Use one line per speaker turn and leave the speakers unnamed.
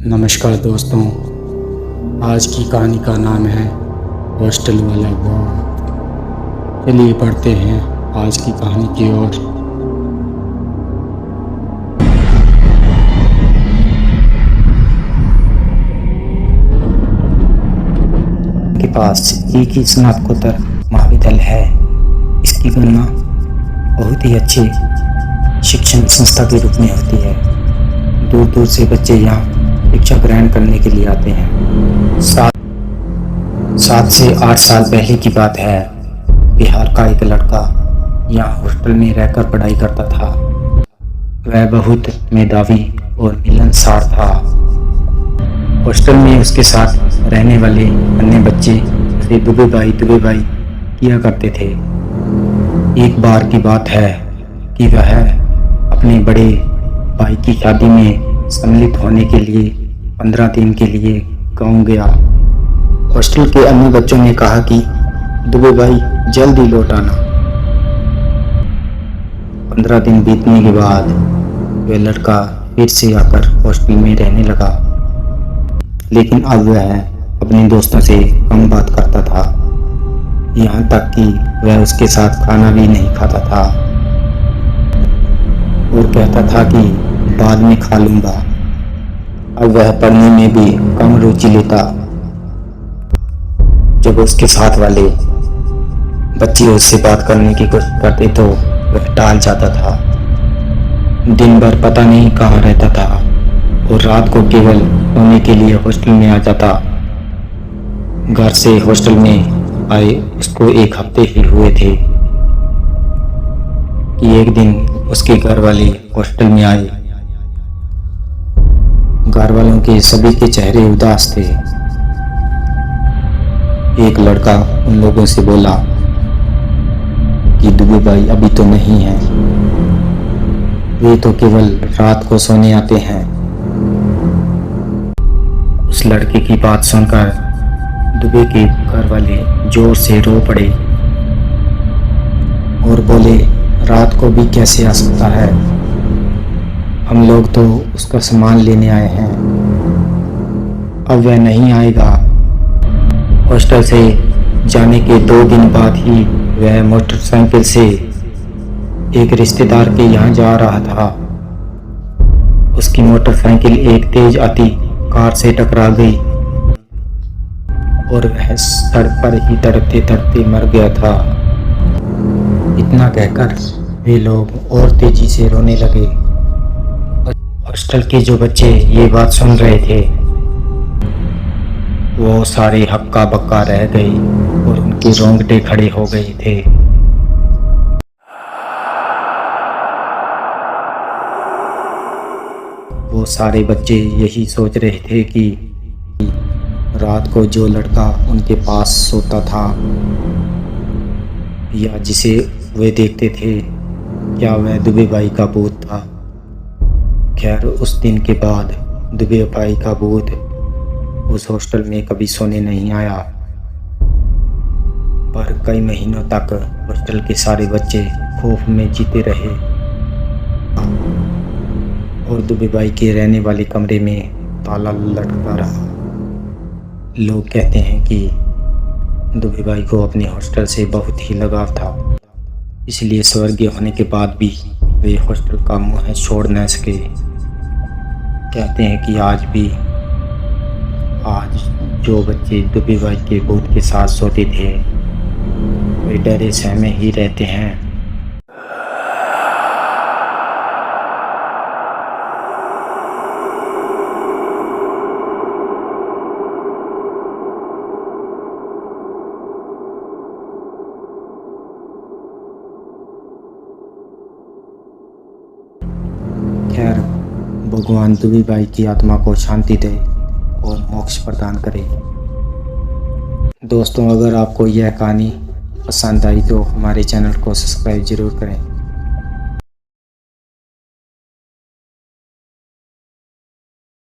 नमस्कार दोस्तों, आज की कहानी का नाम है हॉस्टल वाला भूत। चलिए पढ़ते हैं आज की कहानी की ओर।
के पास एक ही स्नातकोत्तर महाविद्यालय है। इसकी गणना बहुत ही अच्छी शिक्षण संस्था के रूप में होती है। दूर दूर से बच्चे यहाँ शिक्षा ग्रहण करने के लिए आते हैं। 7 से 8 साल पहले की बात है। बिहार का एक लड़का यहाँ हॉस्टल में रहकर पढ़ाई करता था। वह बहुत मेधावी और मिलनसार था। हॉस्टल में उसके साथ रहने वाले अन्य बच्चे उसे दुबे भाई किया करते थे। एक बार की बात है कि वह अपने बड़े भाई की शादी में सम्मिलित होने के लिए 15 दिन के लिए गांव गया। हॉस्टल के अन्य बच्चों ने कहा कि दुबे भाई जल्दी लौट आना। 15 दिन बीतने के बाद वह लड़का फिर से आकर हॉस्टल में रहने लगा, लेकिन अब वह अपने दोस्तों से कम बात करता था। यहाँ तक कि वह उसके साथ खाना भी नहीं खाता था और कहता था कि बाद में खा लूंगा। अब वह पढ़ने में भी कम रुचि लेता। जब उसके साथ वाले बच्चे उससे बात करने की कोशिश करते तो वह टाल जाता था। दिन भर पता नहीं कहाँ रहता था और रात को केवल सोने के लिए हॉस्टल में आ जाता। घर से हॉस्टल में आए उसको 1 हफ्ते ही हुए थे कि एक दिन उसके घर वाले हॉस्टल में आए। घर वालों के सभी के चेहरे उदास थे। एक लड़का उन लोगों से बोला कि दुबे भाई अभी तो नहीं है, वे तो केवल रात को सोने आते हैं। उस लड़के की बात सुनकर दुबे के घर वाले जोर से रो पड़े और बोले, रात को भी कैसे आ सकता है? हम लोग तो उसका सामान लेने आए हैं, अब वह नहीं आएगा। हॉस्टल से जाने के 2 दिन बाद ही वह मोटरसाइकिल से एक रिश्तेदार के यहाँ जा रहा था। उसकी मोटरसाइकिल एक तेज आती कार से टकरा गई और वह सड़क पर ही तड़पते तड़पते मर गया था। इतना कहकर वे लोग और तेजी से रोने लगे। हॉस्टल के जो बच्चे ये बात सुन रहे थे वो सारे हक्का बक्का रह गए और उनके रोंगटे खड़े हो गए थे। वो सारे बच्चे यही सोच रहे थे कि रात को जो लड़का उनके पास सोता था या जिसे वे देखते थे, क्या वह दुबे भाई का भूत था? खैर, उस दिन के बाद दुबे भाई का भूत उस हॉस्टल में कभी सोने नहीं आया, पर कई महीनों तक हॉस्टल के सारे बच्चे खौफ में जीते रहे और दुबे भाई के रहने वाले कमरे में ताला लटका रहा। लोग कहते हैं कि दुबे भाई को अपने हॉस्टल से बहुत ही लगाव था, इसलिए स्वर्गीय होने के बाद भी वे हॉस्टल का मुँह छोड़ न सके। कहते हैं कि आज जो बच्चे दुबे भाई के भूत के साथ सोते थे वे डरे सहमे ही रहते हैं। खैर, भगवान दुबे भाई की आत्मा को शांति दे और मोक्ष प्रदान करे। दोस्तों, अगर आपको यह कहानी पसंद आई तो हमारे चैनल को सब्सक्राइब जरूर करें।